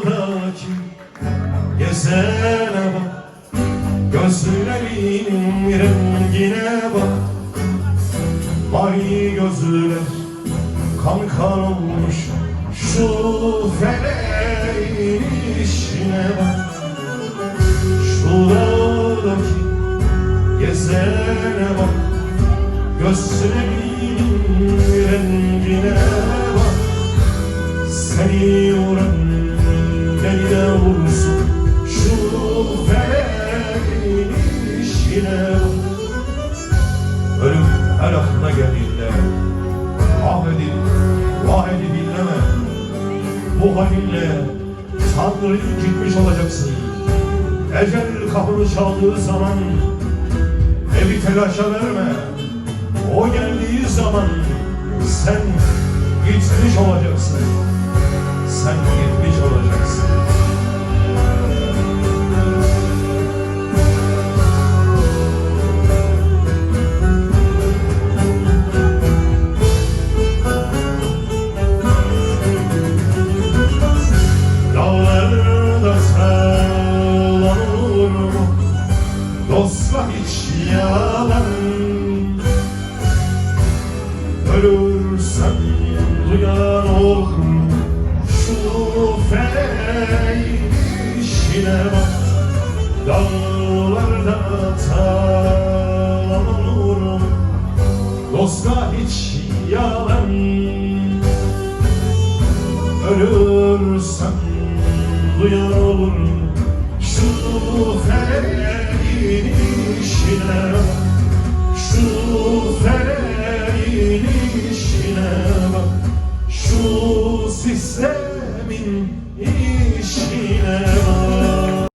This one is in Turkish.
dağdaki gezene bak, gözlerinin rengine bak. Mavi gözler kan kan olmuş, şu feleğin işine bak. Şu dağdaki gezene bak, gözlerinin rengine bak. Seni vuran beni de vursun, şu feleğin işine bak. Ölüm her aklına geldiğinde ah edip vah edip dinleme. Bu halinle Tanrı'yı gitmiş olacaksın. Ecel kapını çaldığı zaman evi telaşa verme. O geldiği zaman sen gitmiş olacaksın. Sen gitmiş olacaksın. Dağlarda sallanır mı dostlar hiç yalan? Ölürsem duyan olur mu şu feleğin işine bak. Dağlarda sallanır mı dostlar hiç yalan? Ölürsem duyan olur mu şu feleğin işine bak. Şu feleğin işine bak. Şu sistemin işine